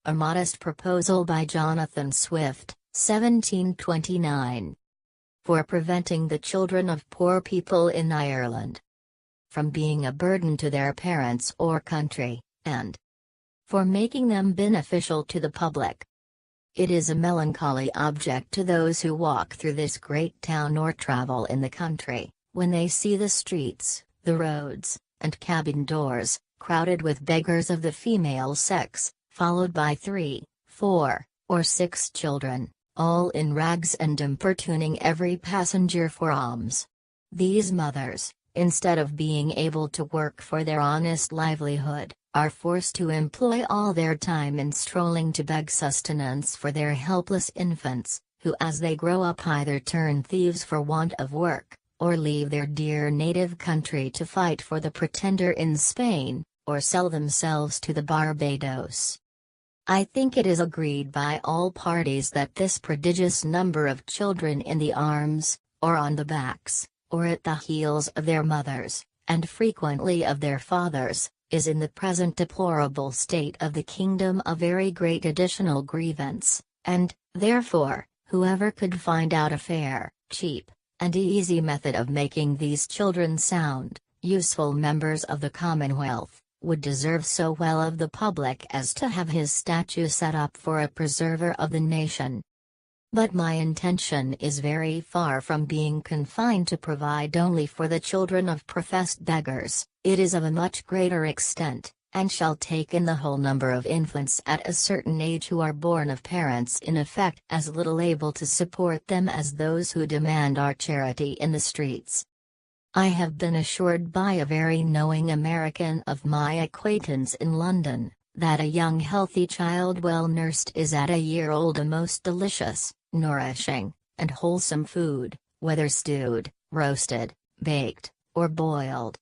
A modest proposal by Jonathan Swift, 1729. For preventing the children of poor people in Ireland from being a burden to their parents or country, and for making them beneficial to the public. It is a melancholy object to those who walk through this great town or travel in the country, when they see the streets, the roads, and cabin doors, crowded with beggars of the female sex, followed by 3, 4, or 6 children, all in rags and importuning every passenger for alms. These mothers, instead of being able to work for their honest livelihood, are forced to employ all their time in strolling to beg sustenance for their helpless infants, who as they grow up either turn thieves for want of work, or leave their dear native country to fight for the pretender in Spain, or sell themselves to the Barbados. I think it is agreed by all parties that this prodigious number of children in the arms, or on the backs, or at the heels of their mothers, and frequently of their fathers, is in the present deplorable state of the kingdom a very great additional grievance, and, therefore, whoever could find out a fair, cheap, and easy method of making these children sound, useful members of the Commonwealth, would deserve so well of the public as to have his statue set up for a preserver of the nation. But my intention is very far from being confined to provide only for the children of professed beggars. It is of a much greater extent, and shall take in the whole number of infants at a certain age who are born of parents in effect as little able to support them as those who demand our charity in the streets. I have been assured by a very knowing American of my acquaintance in London, that a young healthy child well nursed is at a year old a most delicious, nourishing, and wholesome food, whether stewed, roasted, baked, or boiled.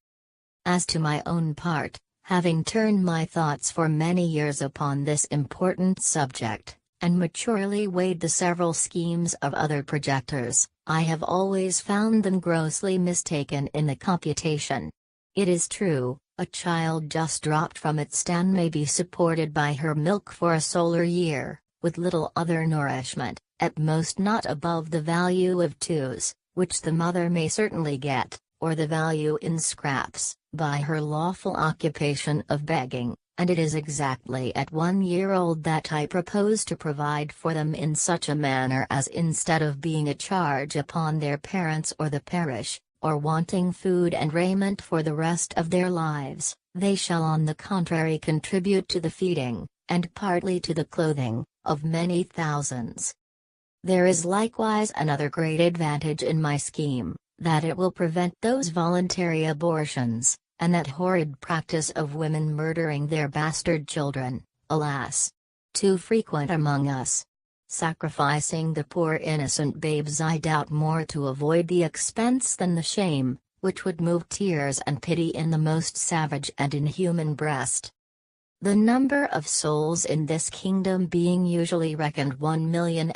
As to my own part, having turned my thoughts for many years upon this important subject, and maturely weighed the several schemes of other projectors, I have always found them grossly mistaken in the computation. It is true, a child just dropped from its stand may be supported by her milk for a solar year, with little other nourishment, at most not above the value of 2s, which the mother may certainly get, or the value in scraps, by her lawful occupation of begging, and it is exactly at 1 year old that I propose to provide for them in such a manner as instead of being a charge upon their parents or the parish, or wanting food and raiment for the rest of their lives, they shall on the contrary contribute to the feeding, and partly to the clothing, of many thousands. There is likewise another great advantage in my scheme, that it will prevent those voluntary abortions, and that horrid practice of women murdering their bastard children, alas! Too frequent among us. Sacrificing the poor innocent babes I doubt more to avoid the expense than the shame, which would move tears and pity in the most savage and inhuman breast. The number of souls in this kingdom being usually reckoned 1.5 million,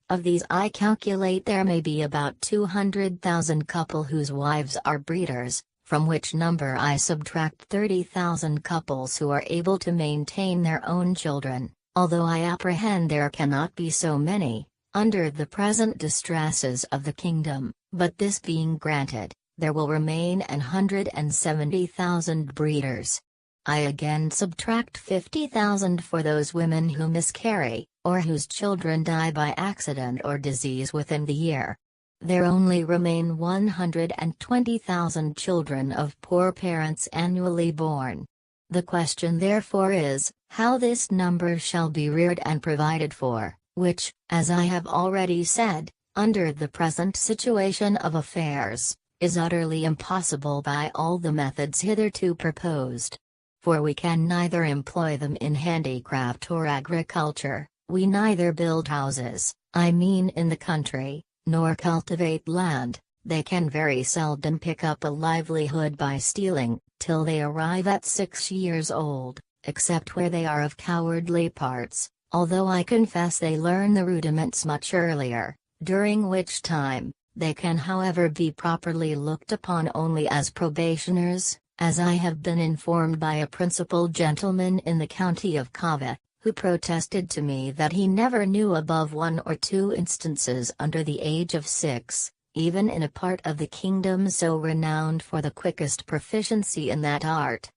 of these I calculate there may be about 200,000 couple whose wives are breeders, from which number I subtract 30,000 couples who are able to maintain their own children, although I apprehend there cannot be so many, under the present distresses of the kingdom, but this being granted, there will remain 170,000 breeders. I again subtract 50,000 for those women who miscarry, or whose children die by accident or disease within the year. There only remain 120,000 children of poor parents annually born. The question therefore is, how this number shall be reared and provided for, which, as I have already said, under the present situation of affairs, is utterly impossible by all the methods hitherto proposed. For we can neither employ them in handicraft or agriculture, we neither build houses, I mean in the country, nor cultivate land. They can very seldom pick up a livelihood by stealing, till they arrive at 6 years old, except where they are of cowardly parts, although I confess they learn the rudiments much earlier, during which time, they can however be properly looked upon only as probationers, as I have been informed by a principal gentleman in the county of Cava, who protested to me that he never knew above 1 or 2 instances under the age of 6, even in a part of the kingdom so renowned for the quickest proficiency in that art.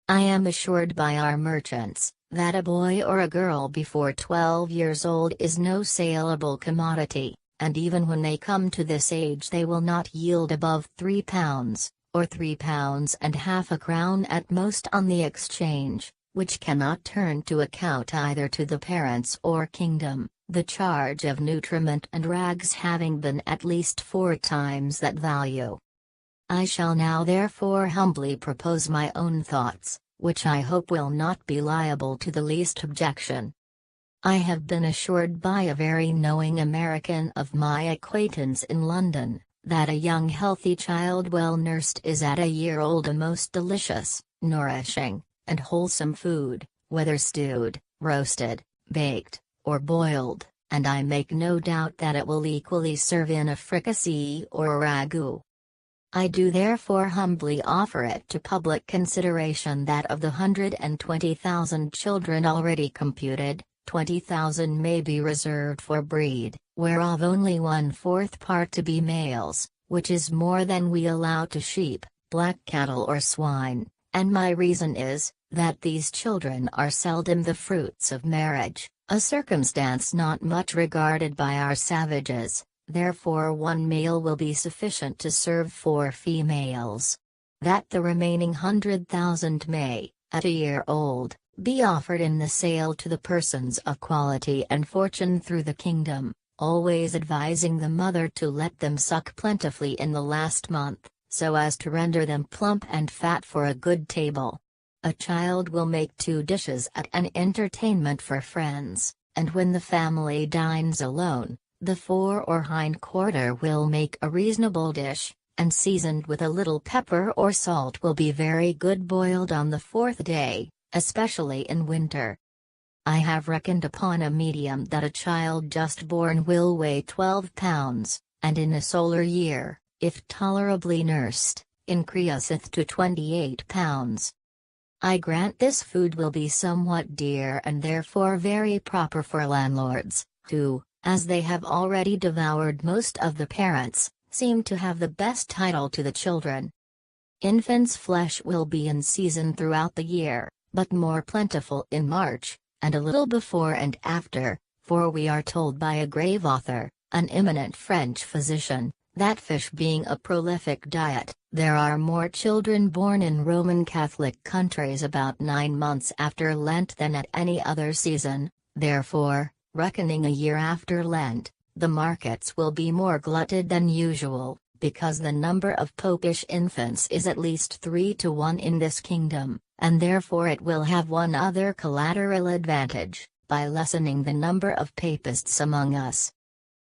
I am assured by our merchants, that a boy or a girl before 12 years old is no saleable commodity, and even when they come to this age they will not yield above £3, or £3.5 a crown at most on the exchange, which cannot turn to account either to the parents or kingdom, the charge of nutriment and rags having been at least 4 times that value. I shall now therefore humbly propose my own thoughts, which I hope will not be liable to the least objection. I have been assured by a very knowing American of my acquaintance in London, that a young healthy child well nursed is at a year old a most delicious, nourishing, and wholesome food, whether stewed, roasted, baked, or boiled, and I make no doubt that it will equally serve in a fricassee or a ragout. I do therefore humbly offer it to public consideration that of the 120,000 children already computed, 20,000 may be reserved for breed, whereof only 1/4 part to be males, which is more than we allow to sheep, black cattle or swine, and my reason is, that these children are seldom the fruits of marriage, a circumstance not much regarded by our savages. Therefore 1 male will be sufficient to serve 4 females. That the remaining 100,000 may, at a year old, be offered in the sale to the persons of quality and fortune through the kingdom, always advising the mother to let them suck plentifully in the last month, so as to render them plump and fat for a good table. A child will make 2 dishes at an entertainment for friends, and when the family dines alone, the fore or hind quarter will make a reasonable dish, and seasoned with a little pepper or salt will be very good boiled on the 4th day, especially in winter. I have reckoned upon a medium that a child just born will weigh 12 pounds, and in a solar year, if tolerably nursed, increaseth to 28 pounds. I grant this food will be somewhat dear and therefore very proper for landlords, who, as they have already devoured most of the parents, seem to have the best title to the children. Infants' flesh will be in season throughout the year, but more plentiful in March, and a little before and after, for we are told by a grave author, an eminent French physician, that fish being a prolific diet, there are more children born in Roman Catholic countries about 9 months after Lent than at any other season. Therefore, reckoning a year after Lent, the markets will be more glutted than usual, because the number of popish infants is at least 3 to 1 in this kingdom, and therefore it will have one other collateral advantage, by lessening the number of papists among us.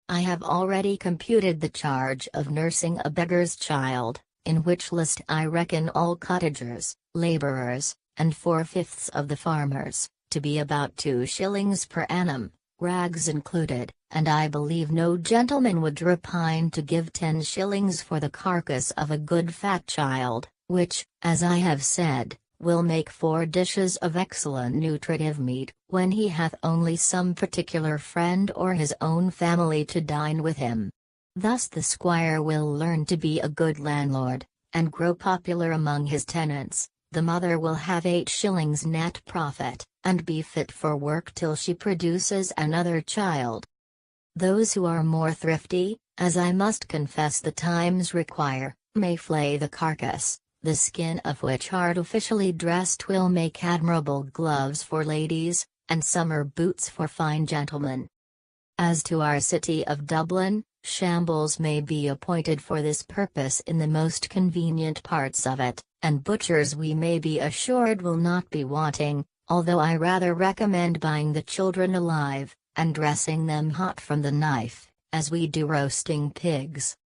I have already computed the charge of nursing a beggar's child, in which list I reckon all cottagers, labourers, and 4/5 of the farmers, to be about 2 shillings per annum, rags included, and I believe no gentleman would repine to give 10 shillings for the carcass of a good fat child, which, as I have said, will make 4 dishes of excellent nutritive meat, when he hath only some particular friend or his own family to dine with him. Thus the squire will learn to be a good landlord, and grow popular among his tenants. The mother will have 8 shillings net profit, and be fit for work till she produces another child. Those who are more thrifty, as I must confess the times require, may flay the carcass, the skin of which artificially dressed will make admirable gloves for ladies, and summer boots for fine gentlemen. As to our city of Dublin, shambles may be appointed for this purpose in the most convenient parts of it, and butchers we may be assured will not be wanting, although I rather recommend buying the children alive, and dressing them hot from the knife, as we do roasting pigs.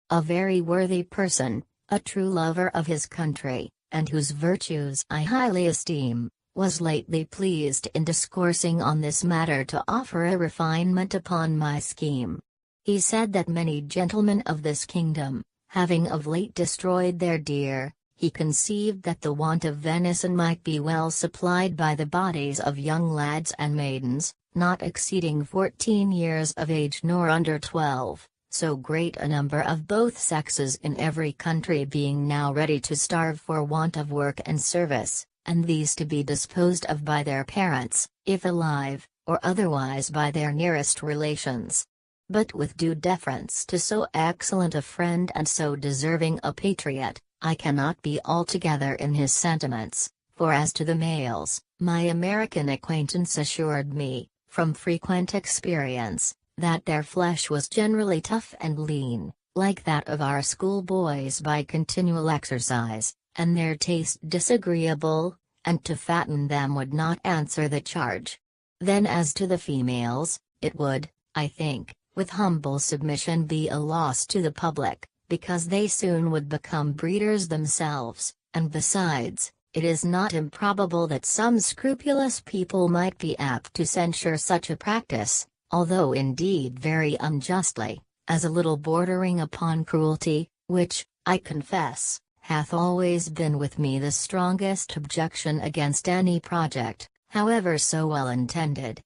A very worthy person, a true lover of his country, and whose virtues I highly esteem, was lately pleased in discoursing on this matter to offer a refinement upon my scheme. He said that many gentlemen of this kingdom, having of late destroyed their deer, he conceived that the want of venison might be well supplied by the bodies of young lads and maidens, not exceeding 14 years of age nor under 12, so great a number of both sexes in every country being now ready to starve for want of work and service, and these to be disposed of by their parents, if alive, or otherwise by their nearest relations. But with due deference to so excellent a friend and so deserving a patriot, I cannot be altogether in his sentiments, for as to the males, my American acquaintance assured me, from frequent experience, that their flesh was generally tough and lean, like that of our schoolboys by continual exercise, and their taste disagreeable, and to fatten them would not answer the charge. Then as to the females, it would, I think, with humble submission be a loss to the public, because they soon would become breeders themselves, and besides, it is not improbable that some scrupulous people might be apt to censure such a practice, although indeed very unjustly, as a little bordering upon cruelty, which, I confess, hath always been with me the strongest objection against any project, however so well intended.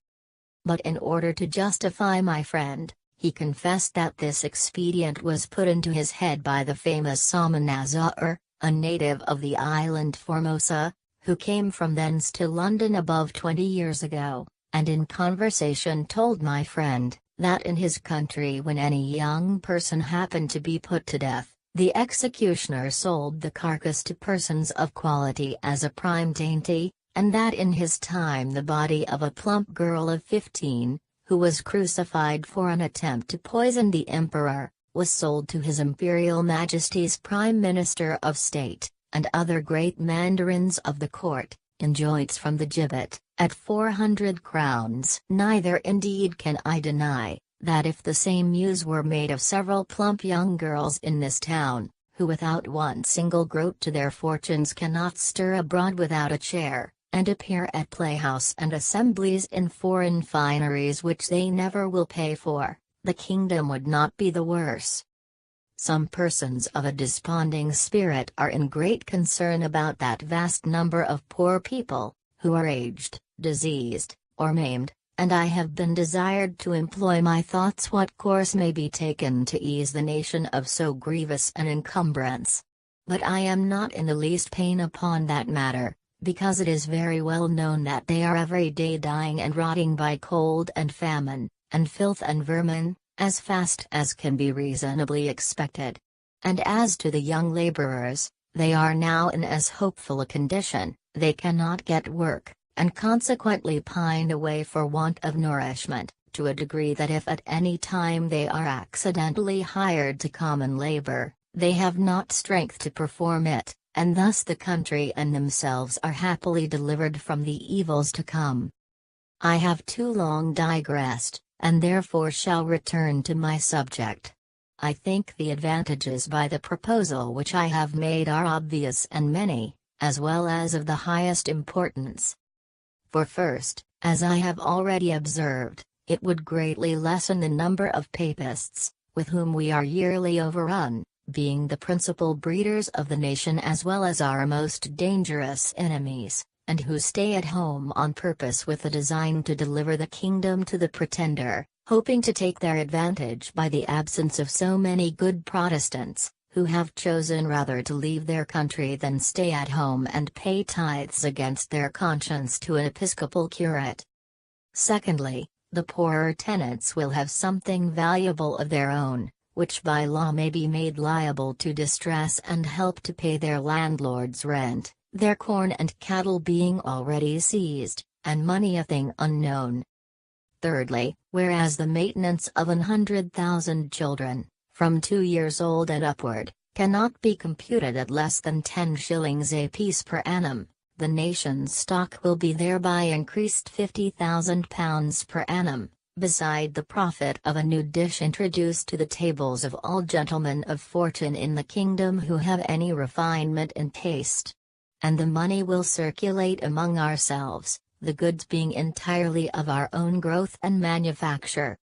But in order to justify my friend, he confessed that this expedient was put into his head by the famous Salmanazar, a native of the island Formosa, who came from thence to London above 20 years ago, and in conversation told my friend, that in his country when any young person happened to be put to death, the executioner sold the carcass to persons of quality as a prime dainty, and that in his time the body of a plump girl of 15, who was crucified for an attempt to poison the emperor, was sold to His Imperial Majesty's Prime Minister of State, and other great mandarins of the court, in joints from the gibbet, at 400 crowns. Neither indeed can I deny, that if the same use were made of several plump young girls in this town, who without one single groat to their fortunes cannot stir abroad without a chair, and appear at playhouse and assemblies in foreign fineries which they never will pay for, the kingdom would not be the worse. Some persons of a desponding spirit are in great concern about that vast number of poor people, who are aged, diseased, or maimed, and I have been desired to employ my thoughts what course may be taken to ease the nation of so grievous an encumbrance. But I am not in the least pain upon that matter, because it is very well known that they are every day dying and rotting by cold and famine, and filth and vermin, as fast as can be reasonably expected. And as to the young laborers, they are now in as hopeful a condition, they cannot get work, and consequently pine away for want of nourishment, to a degree that if at any time they are accidentally hired to common labor, they have not strength to perform it, and thus the country and themselves are happily delivered from the evils to come. I have too long digressed, and therefore shall return to my subject. I think the advantages by the proposal which I have made are obvious and many, as well as of the highest importance. For first, as I have already observed, it would greatly lessen the number of papists, with whom we are yearly overrun, being the principal breeders of the nation as well as our most dangerous enemies, and who stay at home on purpose with a design to deliver the kingdom to the pretender, hoping to take their advantage by the absence of so many good Protestants, who have chosen rather to leave their country than stay at home and pay tithes against their conscience to an episcopal curate. Secondly, the poorer tenants will have something valuable of their own, which by law may be made liable to distress and help to pay their landlord's rent, their corn and cattle being already seized, and money a thing unknown. Thirdly, whereas the maintenance of 100,000 children, from 2 years old and upward, cannot be computed at less than 10 shillings apiece per annum, the nation's stock will be thereby increased £50,000 per annum, beside the profit of a new dish introduced to the tables of all gentlemen of fortune in the kingdom who have any refinement in taste. And the money will circulate among ourselves, the goods being entirely of our own growth and manufacture.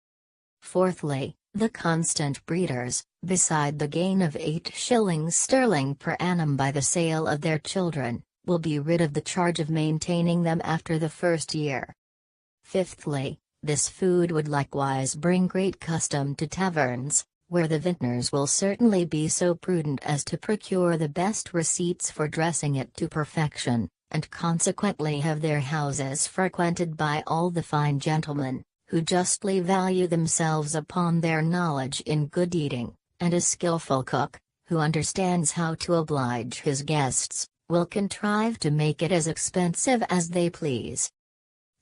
Fourthly, The constant breeders, beside the gain of 8 shillings sterling per annum by the sale of their children, will be rid of the charge of maintaining them after the first year. Fifthly, this food would likewise bring great custom to taverns, where the vintners will certainly be so prudent as to procure the best receipts for dressing it to perfection, and consequently have their houses frequented by all the fine gentlemen, who justly value themselves upon their knowledge in good eating, and a skilful cook, who understands how to oblige his guests, will contrive to make it as expensive as they please.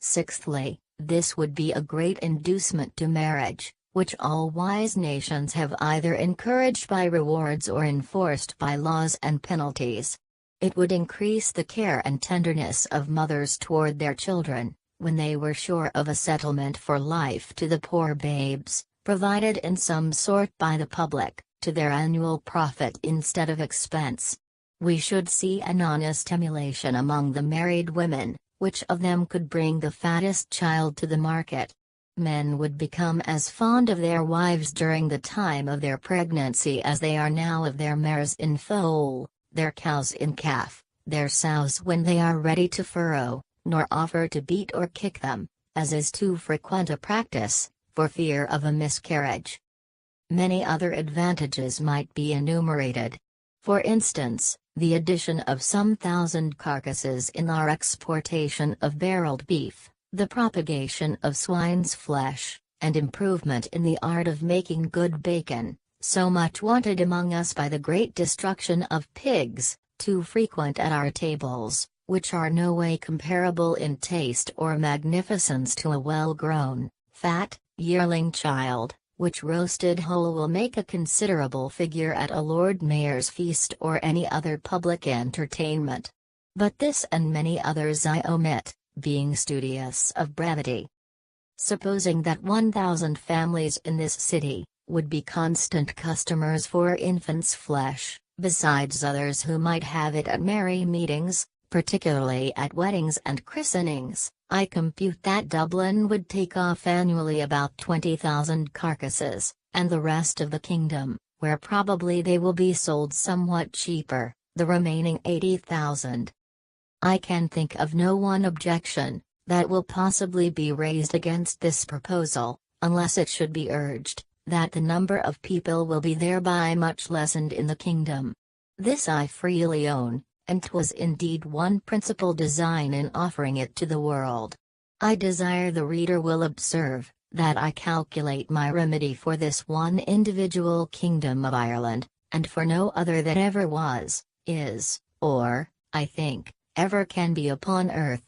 Sixthly, this would be a great inducement to marriage, which all wise nations have either encouraged by rewards or enforced by laws and penalties. It would increase the care and tenderness of mothers toward their children, when they were sure of a settlement for life to the poor babes, provided in some sort by the public, to their annual profit instead of expense. We should see an honest emulation among the married women, which of them could bring the fattest child to the market. Men would become as fond of their wives during the time of their pregnancy as they are now of their mares in foal, their cows in calf, their sows when they are ready to furrow, nor offer to beat or kick them, as is too frequent a practice, for fear of a miscarriage. Many other advantages might be enumerated. For instance, the addition of some 1,000 carcasses in our exportation of barreled beef, the propagation of swine's flesh, and improvement in the art of making good bacon, so much wanted among us by the great destruction of pigs, too frequent at our tables, which are no way comparable in taste or magnificence to a well-grown, fat, yearling child, which roasted whole will make a considerable figure at a Lord Mayor's feast or any other public entertainment. But this and many others I omit, being studious of brevity. Supposing that 1,000 families in this city would be constant customers for infants' flesh, besides others who might have it at merry meetings, particularly at weddings and christenings, I compute that Dublin would take off annually about 20,000 carcasses, and the rest of the kingdom, where probably they will be sold somewhat cheaper, the remaining 80,000. I can think of no one objection that will possibly be raised against this proposal, unless it should be urged that the number of people will be thereby much lessened in the kingdom. This I freely own, and 'twas indeed one principal design in offering it to the world. I desire the reader will observe, that I calculate my remedy for this one individual kingdom of Ireland, and for no other that ever was, is, or, I think, ever can be upon earth.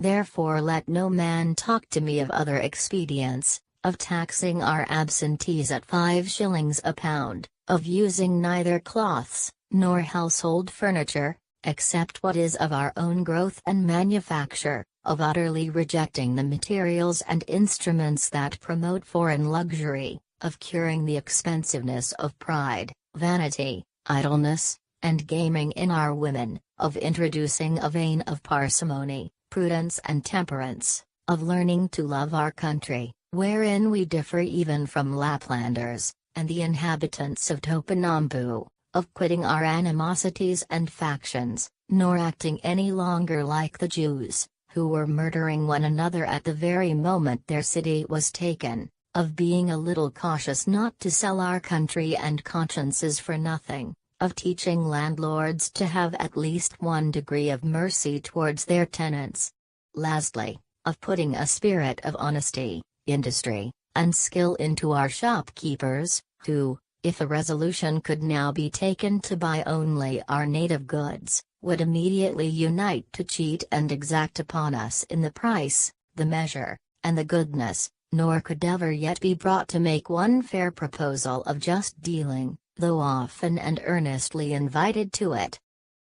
Therefore let no man talk to me of other expedients, of taxing our absentees at 5 shillings a pound, of using neither cloths, nor household furniture, except what is of our own growth and manufacture, of utterly rejecting the materials and instruments that promote foreign luxury, of curing the expensiveness of pride, vanity, idleness, and gaming in our women, of introducing a vein of parsimony, prudence and temperance, of learning to love our country, wherein we differ even from Laplanders, and the inhabitants of Topinambu, of quitting our animosities and factions, nor acting any longer like the Jews, who were murdering one another at the very moment their city was taken, of being a little cautious not to sell our country and consciences for nothing, of teaching landlords to have at least one degree of mercy towards their tenants. Lastly, of putting a spirit of honesty, industry, and skill into our shopkeepers, who, if a resolution could now be taken to buy only our native goods, would immediately unite to cheat and exact upon us in the price, the measure, and the goodness, nor could ever yet be brought to make one fair proposal of just dealing, though often and earnestly invited to it.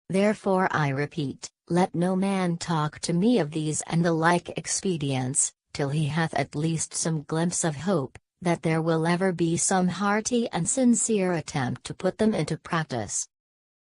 Therefore I repeat, let no man talk to me of these and the like expedients, till he hath at least some glimpse of hope, that there will ever be some hearty and sincere attempt to put them into practice.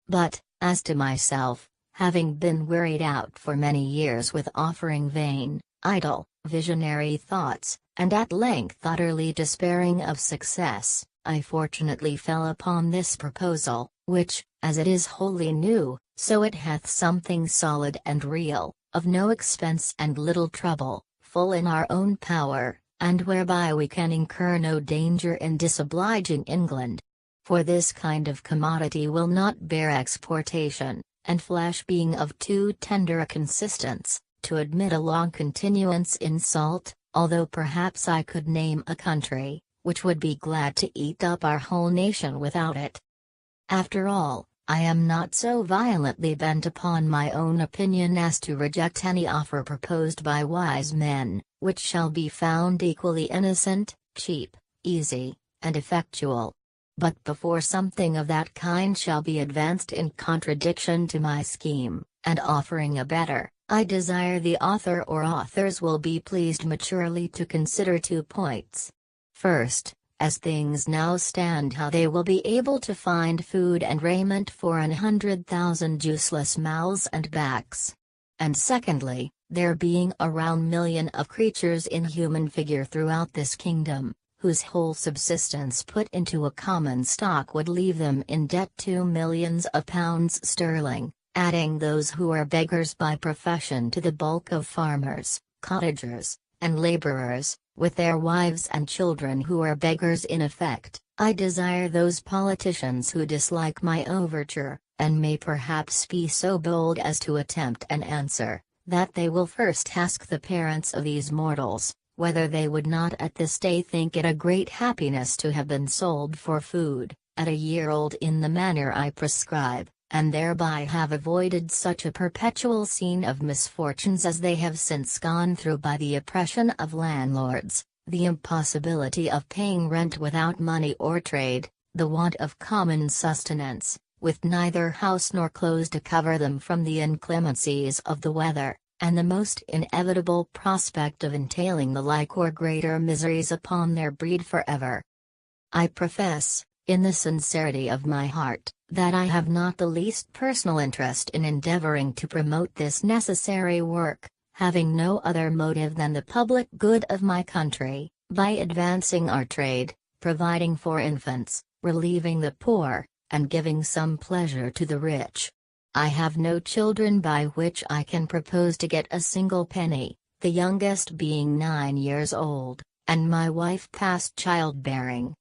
But, as to myself, having been wearied out for many years with offering vain, idle, visionary thoughts, and at length utterly despairing of success, I fortunately fell upon this proposal, which, as it is wholly new, so it hath something solid and real, of no expense and little trouble, full in our own power, and whereby we can incur no danger in disobliging England. For this kind of commodity will not bear exportation, and flesh being of too tender a consistence, to admit a long continuance in salt, although perhaps I could name a country, which would be glad to eat up our whole nation without it. After all, I am not so violently bent upon my own opinion as to reject any offer proposed by wise men, which shall be found equally innocent, cheap, easy, and effectual. But before something of that kind shall be advanced in contradiction to my scheme, and offering a better, I desire the author or authors will be pleased maturely to consider 2 points. First, as things now stand, how they will be able to find food and raiment for 100,000 useless mouths and backs. And secondly, there being a round million of creatures in human figure throughout this kingdom, whose whole subsistence put into a common stock would leave them in debt 2 millions of pounds sterling, adding those who are beggars by profession to the bulk of farmers, cottagers, and laborers, with their wives and children who are beggars in effect, I desire those politicians who dislike my overture, and may perhaps be so bold as to attempt an answer, that they will first ask the parents of these mortals, whether they would not at this day think it a great happiness to have been sold for food, at a year old in the manner I prescribe, and thereby have avoided such a perpetual scene of misfortunes as they have since gone through by the oppression of landlords, the impossibility of paying rent without money or trade, the want of common sustenance, with neither house nor clothes to cover them from the inclemencies of the weather, and the most inevitable prospect of entailing the like or greater miseries upon their breed forever. I profess, in the sincerity of my heart, that I have not the least personal interest in endeavoring to promote this necessary work, having no other motive than the public good of my country, by advancing our trade, providing for infants, relieving the poor, and giving some pleasure to the rich. I have no children by which I can propose to get a single penny, the youngest being 9 years old, and my wife past childbearing.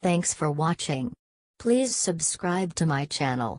Thanks for watching. Please subscribe to my channel.